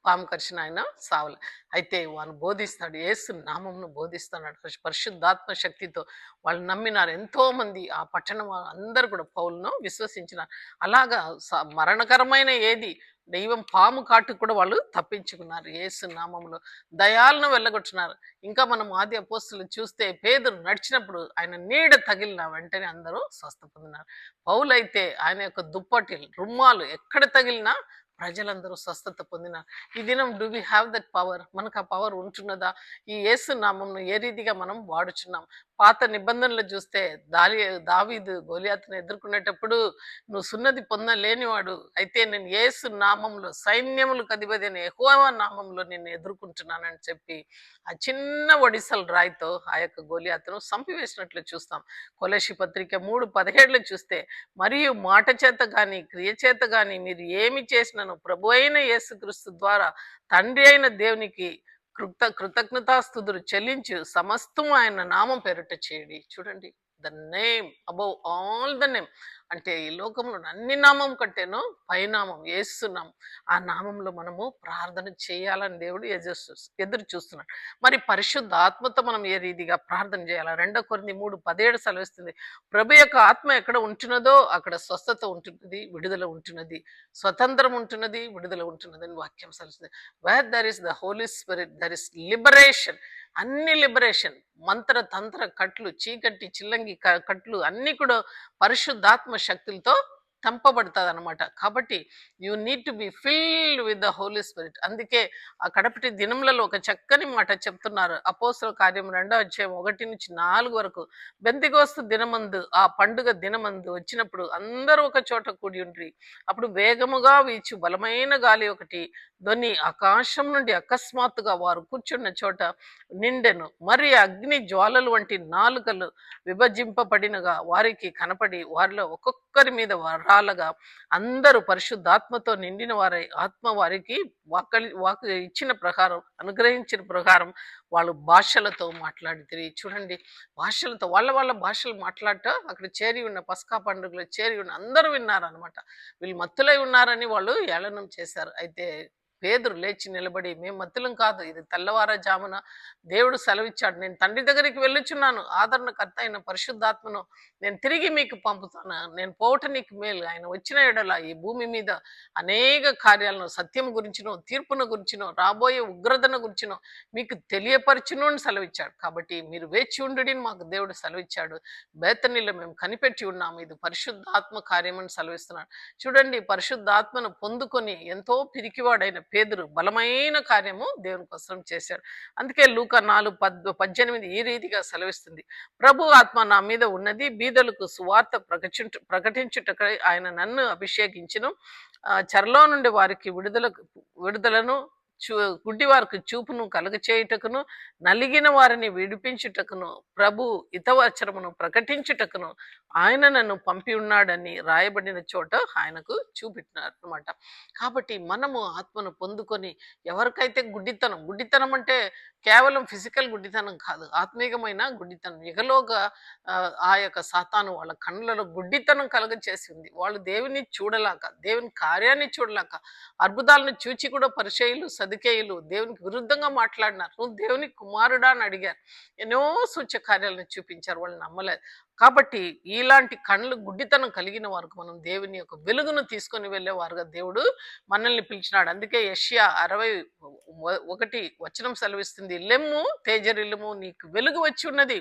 పాము కరిచిన ఆయన సావలే. అయితే వాను బోధిస్తాడు, యేసు నామంను బోధిస్తున్నాడు పరిశుద్ధాత్మ శక్తితో. వాళ్ళు నమ్మినారు. ఎంతో మంది ఆ పట్టణం అందరూ కూడా పౌలును విశ్వసించినారు. అలాగా మరణకరమైన ఏది దైవం పాము కాటుకు కూడా వాళ్ళు తప్పించుకున్నారు యేసు నామంలో. దయాలను వెళ్ళగొట్టున్నారు. ఇంకా మనం ఆది అపోస్తులు చూస్తే పేతురు నడిచినప్పుడు ఆయన నీడ తగిలిన వెంటనే అందరూ స్వస్థ పొందినారు. పౌలైతే ఆయన యొక్క దుప్పటి రుమ్మాలు ఎక్కడ తగిలినా ప్రజలందరూ స్వస్థత పొందినారు. ఈ దినం do we have that power? మనకు ఆ పవర్ ఉంటున్నదా? ఈ యేసు నామంను ఏ రీతిగా మనం వాడుచున్నాం? పాత నిబంధనలు చూస్తే దావీదు గోలియాతును ఎదుర్కొనేటప్పుడు, నువ్వు సున్నతి పొందలేనివాడు, అయితే నేను యేసు నామంలో సైన్యములకు అధిపతి అయిన యెహోవా నామంలో నేను ఎదుర్కొంటున్నానని చెప్పి ఆ చిన్న ఒడిసల రాయితో ఆ యొక్క గోలియాతును చంపివేసినట్లు చూస్తాం. కొలసి పత్రిక 3:17 చూస్తే, మరియు మాట చేత గాని క్రియ చేత గాని మీరు ఏమి చేసినను ప్రభు అయిన యేసుక్రీస్తు ద్వారా తండ్రి అయిన దేవునికి కృతజ్ఞతాస్తుతులు చెల్లించు సమస్తం ఆయన నామం పేరిట చేయండి. చూడండి, the name above all the name. అంటే ఈ లోకంలో అన్ని నామం కంటేనో పైనామం యేసు నామం. ఆ నామంలో మనము ప్రార్థన చేయాలని దేవుడు ఎదురు చూస్తున్నాడు. మరి పరిశుద్ధ ఆత్మతో మనం ఏ రీతిగా ప్రార్థన చేయాలి? 2 కొరింథీ 3:17 సెలవిస్తుంది, ప్రభు యొక్క ఆత్మ ఎక్కడ ఉంటున్నదో అక్కడ స్వస్థత ఉంటున్నది, విడుదల ఉంటున్నది, స్వతంత్రం ఉంటున్నది, విడుదల ఉంటున్నది అని వాక్యం సెలవిస్తుంది. Where there is the Holy Spirit there is liberation. అన్ని లిబరేషన్, మంత్ర తంత్ర కట్లు, చీకటి చిల్లంగి కట్లు అన్ని కూడా పరిశుద్ధాత్మ శక్తులతో తంపబడుతుంది అనమాట. కాబట్టి you need to be filled with the Holy Spirit. అందుకే ఆ కడపటి దినములలో ఒక చక్కని మాట చెప్తున్నారు. అపోస్తల కార్యం 2:1-4 వరకు, బెంతెకోస్తు దినమందు, ఆ పండుగ దినమందు వచ్చినప్పుడు అందరూ ఒక చోట కూడి ఉండ్రి. అప్పుడు వేగముగా వీచు బలమైన గాలి ఒకటి ధ్వని ఆకాశం నుండి అకస్మాత్తుగా వారు కూర్చున్న చోట నిండెను. మరి అగ్ని జ్వాలలు వంటి నాలుకలు విభజింపబడినగా వారికి కనపడి వారిలో ఒక్కొక్కరి మీద రాలగా అందరూ పరిశుద్ధాత్మతో నిండిన వారై ఆత్మ వారికి వాకు ఇచ్చిన ప్రకారం, అనుగ్రహించిన ప్రకారం వాళ్ళు భాషలతో మాట్లాడి. చూడండి, భాషలతో వాళ్ళ భాషలు మాట్లాడటం అక్కడ చేరి ఉన్న పస్కా పండుగలో చేరి ఉన్న అందరూ విన్నారు అనమాట. వీళ్ళు మత్తులై ఉన్నారని వాళ్ళు ఏళనం చేశారు. అయితే పేతురు లేచి నిలబడి, మేము మత్తులం కాదు, ఇది తెల్లవారుజామున దేవుడు సెలవిచ్చాడు, నేను తండ్రి దగ్గరికి వెళ్ళుచున్నాను, ఆదరణకర్త అయిన పరిశుద్ధాత్మను నేను తిరిగి మీకు పంపుతాను, నేను పోవట నీకు మేలు, ఆయన వచ్చిన ఎడల ఈ భూమి మీద అనేక కార్యాలను, సత్యం గురించినో, తీర్పును గురించినో, రాబోయే ఉగ్రతను గురించినో మీకు తెలియపరచును అని సెలవిచ్చాడు. కాబట్టి మీరు వేచి ఉండుడి మాకు దేవుడు సెలవిచ్చాడు. బేతనీలో మేము కనిపెట్టి ఉన్నాము, ఇది పరిశుద్ధాత్మ కార్యం అని సెలవిస్తున్నాడు. చూడండి, పరిశుద్ధాత్మను పొందుకొని ఎంతో పిరికివాడైన పేతురు బలమైన కార్యము దేవుని కోసం చేశాడు. అందుకే లూకా 4:18 ఈ రీతిగా సెలవిస్తుంది, ప్రభు ఆత్మ నా మీద ఉన్నది, బీదలకు సువార్త ప్రకటించుటకై ఆయన నన్ను అభిషేకించును, చెరలో నుండి వారికి విడుదలను, చూ గుడ్డివారికి చూపును కలుగచేయుటకును, నలిగిన వారిని విడిపించుటకును, ప్రభు హితవచనమును ప్రకటించుటకును ఆయన నన్ను పంపి ఉన్నాడని రాయబడిన చోట ఆయనకు చూపెట్టినారు అనమాట. కాబట్టి మనము ఆత్మను పొందుకొని ఎవరికైతే గుడ్డితనం అంటే కేవలం ఫిజికల్ గుడ్డితనం కాదు, ఆత్మీయమైన గుడ్డితనం. ఎగలోగా ఆ యొక్క సాతాను వాళ్ళ కళ్ళలో గుడ్డితనం కలుగ చేసి ఉంది. వాళ్ళు దేవుని చూడలేక, దేవుని కార్యాన్ని చూడలేక, అద్భుతాలను చూచి కూడా పరిచయులు సదుకేయులు దేవునికి విరుద్ధంగా మాట్లాడినారు. నువ్వు దేవుని కుమారుడా అని అడిగారు. ఎన్నో సూచక కార్యాలను చూపించారు, వాళ్ళు నమ్మలేదు. కాబట్టి ఇలాంటి కళ్ళు గుడ్డితనం కలిగిన వారికి మనం దేవుని యొక్క వెలుగును తీసుకొని వెళ్ళేవారుగా దేవుడు మనల్ని పిలిచినాడు. అందుకే యెషయా 60:1 సెలవిస్తుంది, లెమ్ము తేజరిల్లుము, నీకు వెలుగు వచ్చి ఉన్నది.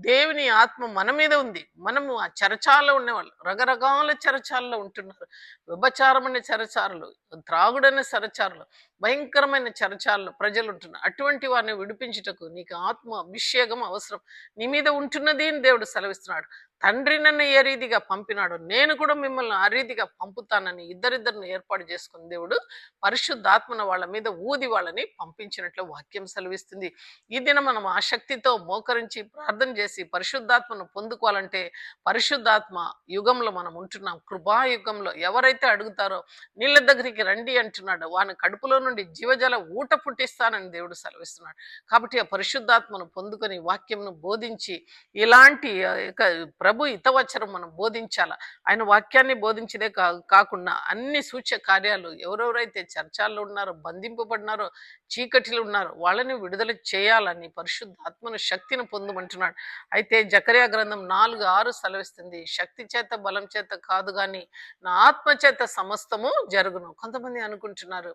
దేవుని ఆత్మ మన మీద ఉంది. మనము ఆ చెరచాలలో ఉండేవాళ్ళు, రకరకాల చెరచాలలో ఉంటున్నారు. వ్యభిచారం అనే చెరచారులు, త్రాగుడనే చెరచారులు, భయంకరమైన చెరచాలలో ప్రజలు ఉంటున్నారు. అటువంటి వారిని విడిపించుటకు నీకు ఆత్మ అభిషేకం అవసరం. నీ మీద ఉంటున్నది అని దేవుడు సెలవిస్తున్నాడు. తండ్రి నన్ను ఏ రీతిగా పంపినాడు, నేను కూడా మిమ్మల్ని ఆ రీతిగా పంపుతానని ఇద్దరిద్దరిని ఏర్పాటు చేసుకుని దేవుడు పరిశుద్ధాత్మను వాళ్ళ మీద ఊది వాళ్ళని పంపించినట్లు వాక్యం సెలవిస్తుంది. ఈ దినం మనం ఆసక్తితో మోకరించి ప్రార్థన చేసి పరిశుద్ధాత్మను పొందుకోవాలంటే, పరిశుద్ధాత్మ యుగంలో మనం ఉంటున్నాం, కృపాయుగంలో. ఎవరైతే అడుగుతారో నీళ్ళ దగ్గరికి రండి అంటున్నాడు, వాని కడుపులో నుండి జీవజల ఊట పుట్టిస్తానని దేవుడు సెలవిస్తున్నాడు. కాబట్టి ఆ పరిశుద్ధాత్మను పొందుకొని వాక్యంను బోధించి, ఇలాంటి ప్రభు హితవచనం మనం బోధించాల. ఆయన వాక్యాన్ని బోధించదే కాకుండా అన్ని సూచ్య కార్యాలు, ఎవరెవరైతే చర్చాల్లో ఉన్నారో, బంధింపబడినారో, చీకటిలో ఉన్నారో వాళ్ళని విడుదల చేయాలని పరిశుద్ధాత్మను శక్తిని పొందమంటున్నాడు. అయితే జకర్యా గ్రంథం 4:6 సెలవిస్తుంది, శక్తి చేత బలం చేత కాదు గాని నా ఆత్మ చేత సమస్తము జరుగును. కొంతమంది అనుకుంటున్నారు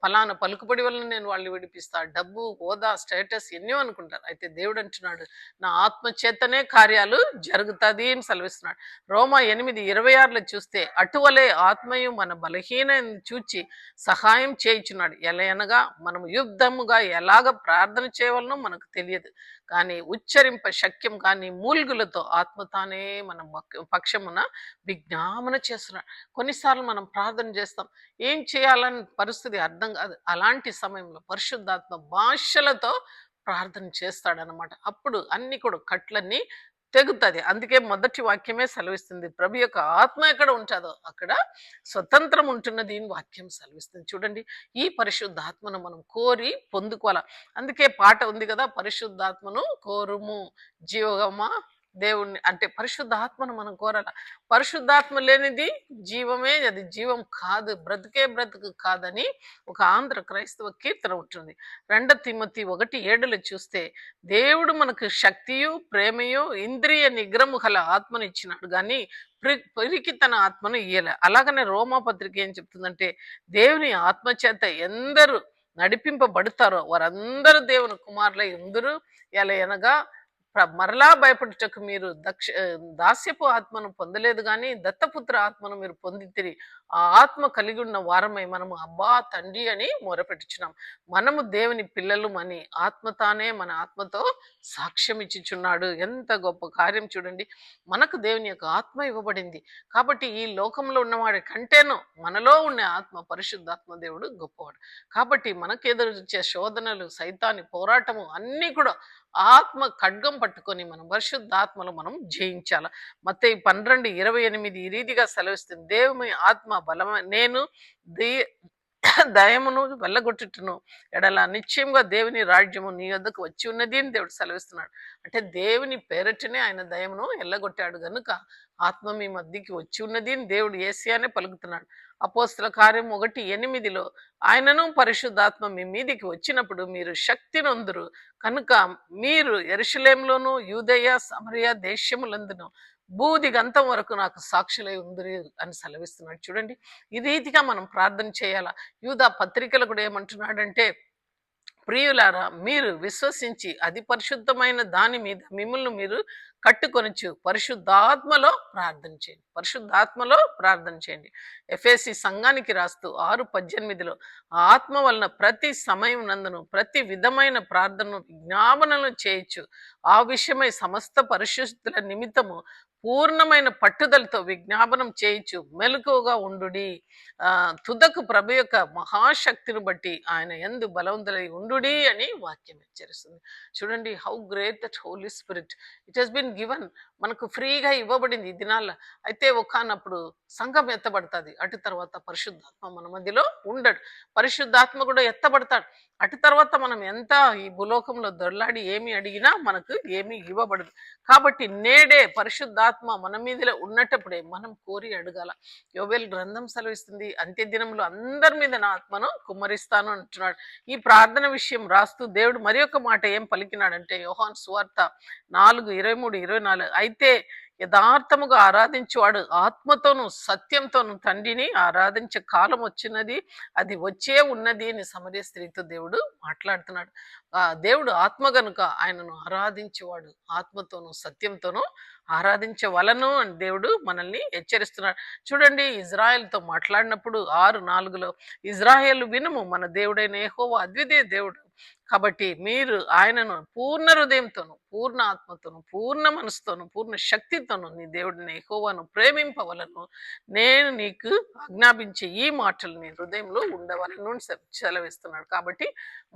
ఫలానా పలుకుబడి వల్ల నేను వాళ్ళు విడిపిస్తా, డబ్బు, హోదా, స్టేటస్ ఎన్నో అనుకుంటారు. అయితే దేవుడు అంటున్నాడు, నా ఆత్మ చేతనే కార్యాలు జరుగుతుంది అని సెలవిస్తున్నాడు. రోమా 8:26 చూస్తే, అటువలే ఆత్మయు మన బలహీన చూచి సహాయం చేయుచున్నాడు. ఎలయనగా మనం యుద్ధముగా ఎలాగ ప్రార్థన చేయవలనో మనకు తెలియదు, కానీ ఉచ్చరింప శక్యం కానీ మూల్గులతో ఆత్మ తానే మన పక్షమున విజ్ఞాపన చేస్తున్నాడు. కొన్నిసార్లు మనం ప్రార్థన చేస్తాం, ఏం చేయాలని పరిస్థితి అర్థం కాదు. అలాంటి సమయంలో పరిశుద్ధాత్మ భాషలతో ప్రార్థన చేస్తాడనమాట. అప్పుడు అన్ని కూడా కట్లన్నీ తెగుతుంది. అందుకే మొదటి వాక్యమే సెలవిస్తుంది, ప్రభు యొక్క ఆత్మ ఎక్కడ ఉంటుందో అక్కడ స్వతంత్రం ఉంటున్నది అని వాక్యం సెలవిస్తుంది. చూడండి, ఈ పరిశుద్ధాత్మను మనం కోరి పొందుకోవాలి. అందుకే పాట ఉంది కదా, పరిశుద్ధాత్మను కోరుము జీవమా దేవుణ్ణి. అంటే పరిశుద్ధాత్మను మనం కోరాల. పరిశుద్ధాత్మ లేనిది జీవమే, అది జీవం కాదు, బ్రతుకే బ్రతుకు కాదని ఒక ఆంధ్ర క్రైస్తవ కీర్తన ఉంటుంది. 2 తిమోతి 1:7 చూస్తే, దేవుడు మనకు శక్తియు ప్రేమయు ఇంద్రియ నిగ్రహము గల ఆత్మను ఇచ్చినాడు కానీ పిరికి తన ఆత్మను ఇయ్యలే. అలాగనే రోమా పత్రిక ఏం చెప్తుందంటే, దేవుని ఆత్మ చేత ఎందరు నడిపింపబడతారో వారందరూ దేవుని కుమారులై ఉందురు. ఎలా అనగా మరలా భయపడుటకు మీరు దాస్యపు ఆత్మను పొందలేదు కానీ దత్తపుత్ర ఆత్మను మీరు పొందితిరి. ఆ ఆత్మ కలిగి ఉన్న వారమై మనము అబ్బా తండ్రి అని మొరపెట్టుచున్నాం. మనము దేవుని పిల్లలు అని ఆత్మ తానే మన ఆత్మతో సాక్ష్యం ఇచ్చిచున్నాడు. ఎంత గొప్ప కార్యం చూడండి. మనకు దేవుని యొక్క ఆత్మ ఇవ్వబడింది కాబట్టి ఈ లోకంలో ఉన్నవాడి కంటేనో మనలో ఉన్న ఆత్మ, పరిశుద్ధాత్మ దేవుడు గొప్పవాడు. కాబట్టి మనకు ఎదురొచ్చే శోధనలు, సైతాని పోరాటము అన్నీ కూడా ఆత్మ ఖడ్గం పట్టుకొని మనం పరిశుద్ధాత్మలో మనం జయించాల. మత్తయి 12:28 ఈ రీతిగా సెలవిస్తుంది, దేవుని ఆత్మ బలమ నేను దయమును వెళ్ళగొట్టును ఎడల నిశ్చయంగా దేవుని రాజ్యము నీ వద్దకు వచ్చి ఉన్నది అని దేవుడు సెలవిస్తున్నాడు. అంటే దేవుని పేరటనే ఆయన దయమును ఎల్లగొట్టాడు గనుక ఆత్మ మీ మధ్యకి వచ్చి ఉన్నది అని దేవుడు యేసయ్యనే పలుకుతున్నాడు. అపోస్తల కార్యం 1:8 ఆయనను పరిశుద్ధాత్మ మీ మీదికి వచ్చినప్పుడు మీరు శక్తి నొందురు కనుక మీరు యెరూషలేములోను యూదయ సమరయ దేశములందును భూదిగంతం వరకు నాకు సాక్షులై ఉందిరి అని సెలవిస్తున్నాడు. చూడండి, ఈ రీతిగా మనం ప్రార్థన చేయాలా. యూదా పత్రికలు కూడా ఏమంటున్నాడంటే, ప్రియులారా మీరు విశ్వసించి అది పరిశుద్ధమైన దాని మీద మిమ్మల్ని మీరు కట్టుకొనొచ్చు పరిశుద్ధాత్మలో ప్రార్థన చేయండి, పరిశుద్ధాత్మలో ప్రార్థన చేయండి. ఎఫెసీ సంఘానికి రాస్తూ 6:18 ఆత్మ వలన ప్రతి సమయం నందును ప్రతి విధమైన ప్రార్థనను విజ్ఞాపనలు చేయొచ్చు. ఆ విషయమై సమస్త పరిశుద్ధుల నిమిత్తము పూర్ణమైన పట్టుదలతో విజ్ఞాపనం చేయించు మెలకువగా ఉండుడి. తుదకు ప్రభు యొక్క మహాశక్తిని బట్టి ఆయన యందు బలవంతులై ఉండుడి అని వాక్యం హెచ్చరిస్తుంది. చూడండి how great that Holy Spirit, it has been given, మనకు ఫ్రీగా ఇవ్వబడింది ఈ దినాల్లో. అయితే ఒకానప్పుడు సంఘం ఎత్తబడుతుంది, అటు తర్వాత పరిశుద్ధాత్మ మన మధ్యలో ఉండడు. పరిశుద్ధాత్మ కూడా ఎత్తబడతాడు. అటు తర్వాత మనం ఎంత ఈ భూలోకంలో దొరలాడి ఏమి అడిగినా మనకు ఏమీ ఇవ్వబడదు. కాబట్టి నేడే పరిశుద్ధాత్మ మన మీదలో ఉన్నటప్పుడే మనం కోరి అడగాల. యోవేలు గ్రంథం సెలవిస్తుంది, అంత్య దినంలో అందరి మీద నా ఆత్మను కుమ్మరిస్తాను అంటున్నాడు. ఈ ప్రార్థన విషయం రాస్తూ దేవుడు మరి ఒక మాట ఏం పలికినాడంటే, యోహాను సువార్త 4:23-24, అయితే యథార్థముగా ఆరాధించువాడు ఆత్మతోనూ సత్యంతోనూ తండ్రిని ఆరాధించే కాలం వచ్చినది, అది వచ్చే ఉన్నది అని సమరయ స్త్రీతో దేవుడు మాట్లాడుతున్నాడు. దేవుడు ఆత్మ గనుక ఆయనను ఆరాధించేవాడు ఆత్మతోనూ సత్యంతోనూ ఆరాధించవలను అని దేవుడు మనల్ని హెచ్చరిస్తున్నాడు. చూడండి, ఇజ్రాయెల్తో మాట్లాడినప్పుడు 6:4, ఇజ్రాయేలు వినుము, మన దేవుడైన యెహోవా అద్వితీయ దేవుడు కాబట్టి మీరు ఆయనను పూర్ణ హృదయంతోను, పూర్ణ ఆత్మతోను, పూర్ణ మనసుతోను, పూర్ణ శక్తితోను నీ దేవుడిని యెహోవాను ప్రేమింపవలను. నేను నీకు ఆజ్ఞాపించే ఈ మాటలు నీ హృదయంలో ఉండవలను అని సెలవిస్తున్నాడు. కాబట్టి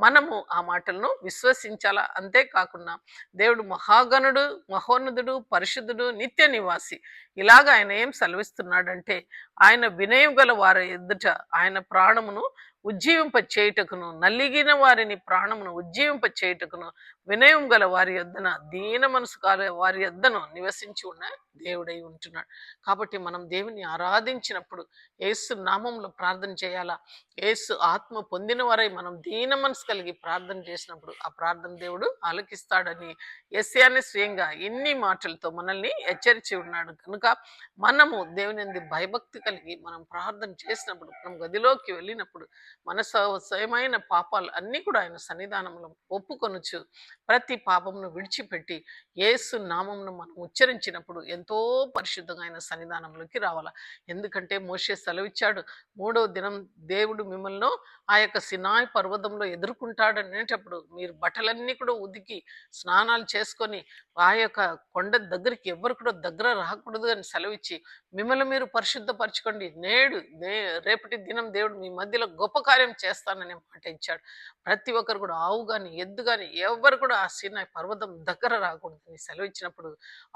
మనము ఆ మాటలను విశ్వసించాలా. అంతేకాకుండా దేవుడు మహాగణుడు, మహోన్నతుడు, పరిశుద్ధుడు, నిత్య నివాసి. ఇలాగ ఆయన ఏం సెలవిస్తున్నాడంటే, ఆయన వినయం గల వారి ఎదుట ఆయన ప్రాణమును ఉజ్జీవింప చేయుటకును, నలిగిన వారిని ప్రాణమును ఉజ్జీవింప చేయుటకును, వినయం గల వారి యొద్దన, దీన మనసు కాల వారి యొద్దను నివసించి ఉన్న దేవుడై ఉంటున్నాడు. కాబట్టి మనం దేవుని ఆరాధించినప్పుడు యేసు నామంలో ప్రార్థన చేయాలా. యేసు ఆత్మ పొందిన వారై మనం దీన మనసు కలిగి ప్రార్థన చేసినప్పుడు ఆ ప్రార్థన దేవుడు ఆలకిస్తాడని యెషయానే స్వయంగా ఇన్ని మాటలతో మనల్ని హెచ్చరించి ఉన్నాడు. కనుక మనము దేవుని యందు భయభక్తి కలిగి మనం ప్రార్థన చేసినప్పుడు, మనం గదిలోకి వెళ్ళినప్పుడు మన స్వయమైన పాపాలు అన్నీ కూడా ఆయన సన్నిధానంలో ఒప్పుకొనొచ్చు. ప్రతి పాపమును విడిచిపెట్టి యేసు నామమును మనం ఉచ్చరించినప్పుడు ఎంతో పరిశుద్ధంగా ఆయన సన్నిధానంలోకి రావాల. ఎందుకంటే మోషే సెలవిచ్చాడు, 3వ దినం దేవుడు మిమ్మల్ని ఆ యొక్క సినాయి పర్వతంలో ఎదుర్కొంటాడు అనేటప్పుడు మీరు బట్టలన్నీ కూడా ఉతికి స్నానాలు చేసుకొని ఆ యొక్క కొండ దగ్గరికి ఎవరు కూడా దగ్గర రాకూడదు అని సెలవిచ్చి మిమ్మల్ని మీరు పరిశుద్ధపరచుకోండి, రేపటి దినం దేవుడు మీ మధ్యలో గొప్ప కార్యం చేస్తాననే మాట ఇచ్చాడు. ప్రతి ఒక్కరు కూడా ఆవు కానీ ఎద్దు కానీ ఎవరు కూడా ఆ సీనాయి పర్వతం దగ్గర రాకూడదని సెలవిచ్చినప్పుడు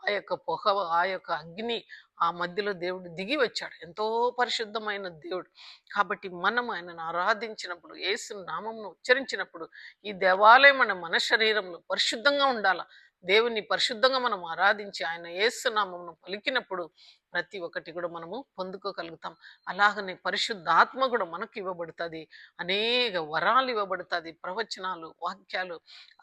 ఆ యొక్క పొగ, ఆ యొక్క అగ్ని, ఆ మధ్యలో దేవుడు దిగి వచ్చాడు. ఎంతో పరిశుద్ధమైన దేవుడు. కాబట్టి మనం ఆయనను ఆరాధించినప్పుడు, యేసు నామంను ఉచ్చరించినప్పుడు ఈ దేవాలయం మన శరీరంలో పరిశుద్ధంగా ఉండాల. దేవుని పరిశుద్ధంగా మనం ఆరాధించి ఆయన యేసు నామమును పలికినప్పుడు ప్రతి ఒక్కటి కూడా మనము పొందుకోగలుగుతాం. అలాగనే పరిశుద్ధాత్మ కూడా మనకు ఇవ్వబడుతుంది. అనేక వరాలు ఇవ్వబడుతుంది. ప్రవచనాలు, వాక్యాలు,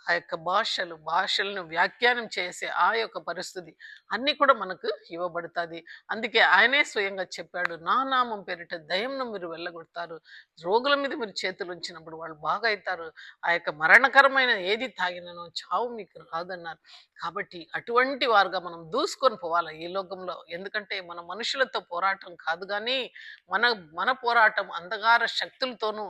ఆ యొక్క భాషలను వ్యాఖ్యానం చేసే ఆ యొక్క పరిస్థితి అన్నీ కూడా మనకు ఇవ్వబడుతుంది. అందుకే ఆయనే స్వయంగా చెప్పాడు, నా నామం పేరిట దయ్యంను మీరు వెళ్ళగొడతారు, రోగుల మీద మీరు చేతులు ఉంచినప్పుడు వాళ్ళు బాగా అవుతారు, ఆ యొక్క మరణకరమైన ఏది తాగినను చావు మీకు రాదన్నారు. కాబట్టి అటువంటి వారుగా మనం దూసుకొని పోవాలి ఈ లోకంలో. ఎందుకంటే మన మనుషులతో పోరాటం కాదు, కానీ మన మన పోరాటం అంధకార శక్తులతోనూ,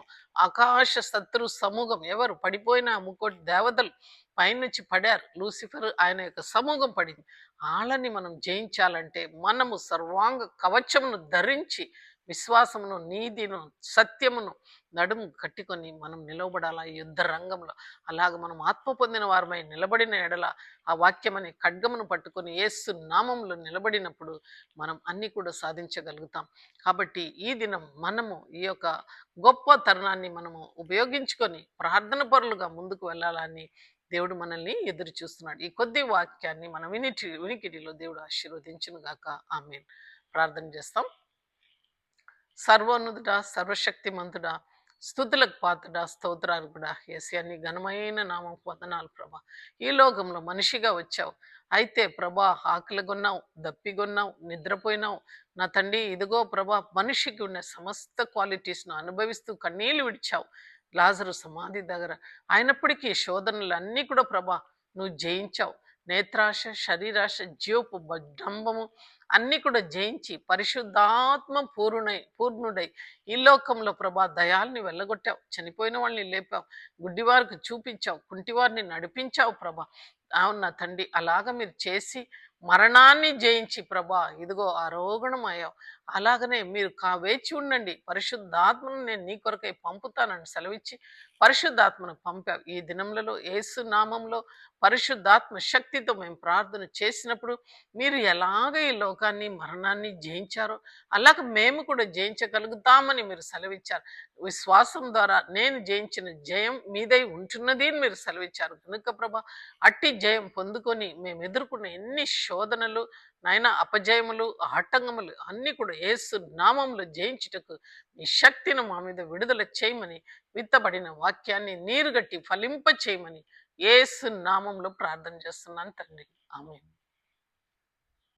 ఆకాశ శత్రు సమూహం, ఎవరు పడిపోయిన ముక్కోటి దేవతలు పైనుంచి పడారు, లూసిఫర్ ఆయన యొక్క సమూహం పడింది. వాళ్ళని మనం జయించాలంటే మనము సర్వాంగ కవచమును ధరించి విశ్వాసమును, నీతిను, సత్యమును నడుము కట్టుకొని మనం నిలబడాల ఈ యుద్ధ రంగంలో. అలాగ మనం ఆత్మ పొందిన వారమై నిలబడిన ఎడల ఆ వాక్యమని ఖడ్గమును పట్టుకొని యేసు నామంలో నిలబడినప్పుడు మనం అన్ని కూడా సాధించగలుగుతాం. కాబట్టి ఈ దినం మనము ఈ యొక్క గొప్ప తరుణాన్ని మనము ఉపయోగించుకొని ప్రార్థన పరులుగా ముందుకు వెళ్ళాలని దేవుడు మనల్ని ఎదురు చూస్తున్నాడు. ఈ కొద్ది వాక్యాన్ని మన వినికిడిలో దేవుడు ఆశీర్వదించును గాక. ఆమేన్. ప్రార్థన చేస్తాం. సర్వోన్నతుడా, సర్వశక్తిమంతుడా, స్తుతులకు పాత్రుడా, స్తోత్రాలు కూడా యేసయ్య నీ ఘనమైన నామం వందనాలు ప్రభా. ఈ లోకంలో మనిషిగా వచ్చావు, అయితే ప్రభా ఆకలిగొన్నావు, దప్పిగొన్నావు, నిద్రపోయినావు నా తండ్రి. ఇదిగో ప్రభా, మనిషికి ఉన్న సమస్త క్వాలిటీస్ను అనుభవిస్తూ కన్నీళ్లు విడిచావు లాజరు సమాధి దగ్గర. అయినప్పటికీ శోధనలు అన్నీ కూడా ప్రభా నువ్వు జయించావు. నేత్రాశ, శరీరాశ, జీవపు డంబము అన్నీ కూడా జయించి పరిశుద్ధాత్మ పూర్ణుడై ఈ లోకంలో ప్రభా దయాల్ని వెళ్ళగొట్టావు, చనిపోయిన వాళ్ళని లేపావు, గుడ్డివారికి చూపించావు, కుంటివారిని నడిపించావు ప్రభా. అవును తండ్రి. అలాగ మీరు చేసి మరణాన్ని జయించి ప్రభా ఇదిగో ఆరోగణమయ్యావు. అలాగనే మీరు వేచి ఉండండి. పరిశుద్ధాత్మను నేను నీ కొరకై పంపుతానని సెలవిచ్చి పరిశుద్ధాత్మను పంపావు. ఈ దినములలో యేసు నామంలో పరిశుద్ధాత్మ శక్తితో మేము ప్రార్థన చేసినప్పుడు మీరు ఎలాగ ఈ లోకాన్ని మరణాన్ని జయించారో అలాగ మేము కూడా జయించగలుగుతామని మీరు సెలవిచ్చారు. విశ్వాసం ద్వారా నేను జయించిన జయం మీదై ఉంటున్నది అని మీరు సెలవిచ్చారు కనుక ప్రభా అట్టి జయం పొందుకొని మేము ఎదుర్కొన్న ఎన్ని శోధనలు నాయన అపజయములు ఆటంకములు అన్ని కూడా యేసు నామంలో జయించుటకు మీ శక్తిని మా మీద విడుదల చేయమని విత్తబడిన వాక్యాన్ని నీరుగట్టి ఫలింప చేయమని యేసు నామంలో ప్రార్థన చేస్తున్నాను తండ్రి. ఆమేన్.